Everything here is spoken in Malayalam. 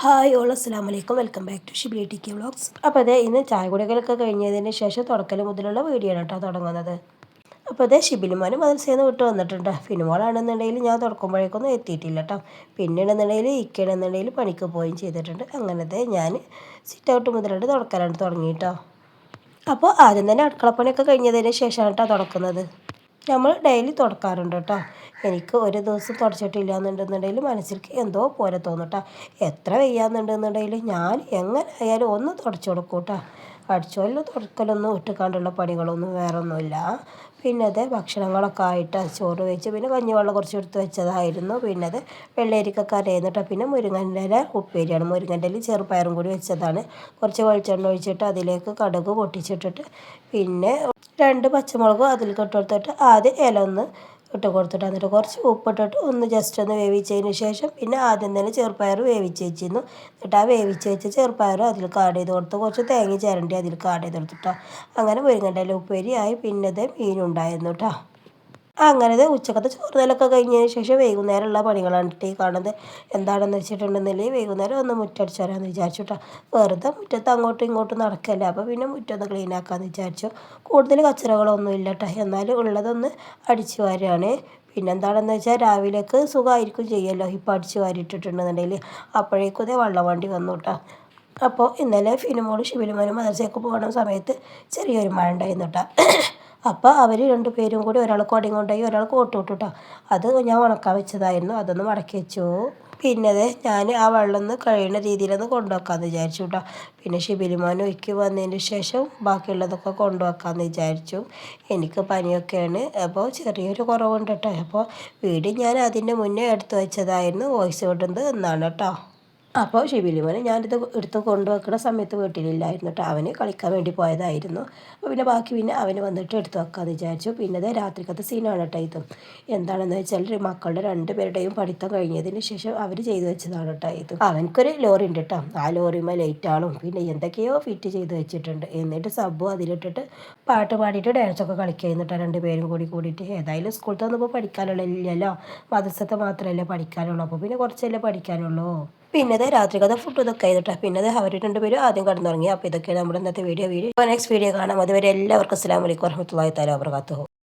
ഹായ് ഓൾ അസ്സലാമു അലൈക്കും. Welcome back to Shibili T K vlogs. അപ്പോൾ അതേ ഇന്ന് ചായ കുടികളൊക്കെ കഴിഞ്ഞതിന് ശേഷം തുടക്കൽ മുതലുള്ള വീഡിയോ ആണ് കേട്ടോ തുടങ്ങുന്നത്. അപ്പോൾ അതേ ഷിബിലിമാനും മദ്രസയിൽ നിന്ന് വിട്ട് വന്നിട്ടുണ്ട്. ഫിനുമോളാണെന്നുണ്ടെങ്കിൽ ഞാൻ തുടക്കുമ്പോഴേക്കൊന്നും എത്തിയിട്ടില്ല കേട്ടോ. പിന്നീടെന്നുണ്ടെങ്കിൽ ഇക്കണെന്നുണ്ടെങ്കിൽ പണിക്ക് പോവുകയും ചെയ്തിട്ടുണ്ട്. അങ്ങനത്തെ ഞാൻ സിറ്റ് ഔട്ട് മുതലായിട്ട് തുടക്കലാണ് തുടങ്ങിയിട്ടോ. അപ്പോൾ ആദ്യം തന്നെ അടുക്കളപ്പണിയൊക്കെ കഴിഞ്ഞതിന് ശേഷമാണ് കേട്ടോ തുടക്കുന്നത്. നമ്മൾ ഡെയിലി തുടക്കാറുണ്ട് കേട്ടോ. എനിക്ക് ഒരു ദിവസം തുടച്ചിട്ടില്ല എന്നുണ്ടെന്നുണ്ടെങ്കിൽ മനസ്സിലേക്ക് എന്തോ പോലെ തോന്നും കേട്ടോ. എത്ര വയ്യാന്നുണ്ടെന്നുണ്ടെങ്കിൽ ഞാൻ എങ്ങനെ ആയാലും ഒന്ന് തുടച്ചു കൊടുക്കും കേട്ടോ. അടിച്ചോലും തുടക്കലൊന്നും ഇട്ടുകൊണ്ടുള്ള പണികളൊന്നും വേറെ ഒന്നുമില്ല. പിന്നെ അത് ഭക്ഷണങ്ങളൊക്കെ ആയിട്ട് ചോറ് വെച്ച് പിന്നെ കഞ്ഞിവെള്ളം കുറച്ച് എടുത്ത് വെച്ചതായിരുന്നു. പിന്നെ അത് വെള്ളരിക്കൊക്കെ അരയുന്നു കേട്ടോ. പിന്നെ മുരിങ്ങൻ്റെ ഇല ഉപ്പേരിയാണ്. മുരിങ്ങൻ്റെ ഇല ചെറുപയറും കൂടി വെച്ചതാണ്. കുറച്ച് വെളിച്ചെണ്ണ ഒഴിച്ചിട്ട് അതിലേക്ക് കടുക് പൊട്ടിച്ചിട്ടിട്ട് പിന്നെ 2 പച്ചമുളകും അതിലേക്ക് ഇട്ട് കൊടുത്തിട്ട് ആദ്യം ഇല ഒന്ന് ഇട്ട് കൊടുത്തിട്ട് എന്നിട്ട് കുറച്ച് ഉപ്പിട്ടിട്ട് ഒന്ന് ജസ്റ്റ് ഒന്ന് വേവിച്ചതിന് ശേഷം പിന്നെ ആദ്യം തന്നെ ചെറുപയർ വേവിച്ച് വെച്ചിരുന്നു. എന്നിട്ട് ആ വേവിച്ച് വെച്ച ചെറുപയർ അതിലേക്ക് ആഡ് ചെയ്ത് കൊടുത്ത് കുറച്ച് തേങ്ങ ചിരണ്ടി അതിലേക്ക് ആഡ് ചെയ്ത് കൊടുത്തിട്ടോ. അങ്ങനെ മുരിങ്ങൻ്റെ ഇല ഉപ്പേരിയായി. പിന്നെ ഇത് മീനുണ്ടായിരുന്നു കേട്ടോ. അങ്ങനെ ഉച്ചക്കത്തെ ചോറുതലൊക്കെ കഴിഞ്ഞതിന് ശേഷം വൈകുന്നേരമുള്ള പണികളാണ് ഈ കാണുന്നത്. എന്താണെന്ന് വെച്ചിട്ടുണ്ടെന്നുണ്ടെങ്കിൽ വൈകുന്നേരം ഒന്ന് മുറ്റടിച്ച് വരാമെന്ന് വിചാരിച്ചു കേട്ടോ. വെറുതെ മുറ്റത്ത് അങ്ങോട്ടും ഇങ്ങോട്ടും നടക്കല്ല. അപ്പോൾ പിന്നെ മുറ്റത്ത് ക്ലീൻ ആക്കാമെന്ന് വിചാരിച്ചു. കൂടുതൽ കച്ചറകളൊന്നും ഇല്ല കേട്ടോ. എന്നാലും ഉള്ളതൊന്ന് അടിച്ചു വാരുകയാണ്. പിന്നെ എന്താണെന്ന് വെച്ചാൽ രാവിലേക്ക് സുഖമായിരിക്കും ചെയ്യുമല്ലോ ഇപ്പോൾ അടിച്ചു വാരിയിട്ടിട്ടുണ്ടെന്നുണ്ടെങ്കിൽ. അപ്പോഴേക്കും ഇതേ വള്ളം വണ്ടി വന്നു കേട്ടോ. അപ്പോൾ ഇന്നലെ ഫിനുമോളും ഷിബിലുമോനും മദ്രസയ്ക്ക് പോകുന്ന സമയത്ത് ചെറിയൊരു മഴ ഉണ്ടായിരുന്നു കേട്ടോ. അപ്പോൾ അവർ 2 പേരും കൂടി ഒരാൾ കുടയും കൊണ്ടുപോയി ഒരാൾ കോട്ട് ഇട്ടു കേട്ടോ. അത് ഞാൻ ഉണക്കാൻ വെച്ചതായിരുന്നു. അതൊന്ന് മടക്കി വെച്ചു. പിന്നെ അത് ഞാൻ ആ വെള്ളം ഒന്ന് കഴിയുന്ന രീതിയിലൊന്ന് കൊണ്ടുവെക്കാമെന്ന് വിചാരിച്ചു കേട്ടോ. പിന്നെ ഷിബിലിമോൻ ഒഴുക്കി വന്നതിന് ശേഷം ബാക്കിയുള്ളതൊക്കെ കൊണ്ടുവെക്കാമെന്ന് വിചാരിച്ചു. എനിക്ക് പനിയൊക്കെയാണ്. അപ്പോൾ ചെറിയൊരു കുറവുണ്ട് കേട്ടോ. അപ്പോൾ വീഡിയോ ഞാൻ അതിൻ്റെ മുന്നേ എടുത്തു വെച്ചതായിരുന്നു. വോയിസ് വിടുന്നത് എന്നാണ് കേട്ടോ. അപ്പോൾ ഷിബിലിമോനെ ഞാനിത് എടുത്ത് കൊണ്ടുവെക്കുന്ന സമയത്ത് വീട്ടിലില്ലായിരുന്നു കേട്ടോ. അവന് കളിക്കാൻ വേണ്ടി പോയതായിരുന്നു. അപ്പോൾ പിന്നെ ബാക്കി പിന്നെ അവന് വന്നിട്ട് എടുത്ത് വെക്കാമെന്ന് വിചാരിച്ചു. പിന്നെ അത് രാത്രിക്കത്തെ സീനാണ് കേട്ടോ ഇതും. എന്താണെന്ന് വെച്ചാൽ മക്കളുടെ 2 പേരുടെയും പഠിത്തം കഴിഞ്ഞതിന് ശേഷം അവർ ചെയ്തു വെച്ചതാണ് കേട്ടോ ഇത്. അവനക്കൊരു ലോറി ഉണ്ട് കേട്ടോ. ആ ലോറിമേൽ ലൈറ്റാളും പിന്നെ എന്തൊക്കെയോ ഫിറ്റ് ചെയ്ത് വെച്ചിട്ടുണ്ട്. എന്നിട്ട് സബ്ബും അതിലിട്ടിട്ട് പാട്ട് പാടിയിട്ട് ഡാൻസൊക്കെ കളിക്കുന്നു കേട്ടോ. 2 പേരും കൂടിയിട്ട്. ഏതായാലും സ്കൂളത്തെ ഒന്നും ഇപ്പോൾ പഠിക്കാനുള്ളല്ലോ. മദ്രസത്തെ മാത്രമല്ലേ പഠിക്കാനുള്ളൂ. അപ്പോൾ പിന്നെ കുറച്ചല്ലേ പഠിക്കാനുള്ളൂ. പിന്നെ അത് രാത്രിക്കത്തെ ഫുഡ് ഇതൊക്കെ ആയിട്ടോ. പിന്നെ അത് അവർ 2 പേരും ആദ്യം കിടന്നുറങ്ങി. അപ്പോൾ ഇതൊക്കെയാണ് നമ്മുടെ ഇന്നത്തെ വീഡിയോ. നെക്സ്റ്റ് വീഡിയോ കാണാം. അതുവരെ എല്ലാവർക്കും അസ്സലാമു അലൈക്കും വറഹ്മത്തുള്ളാഹി തആല വബറകാതുഹു.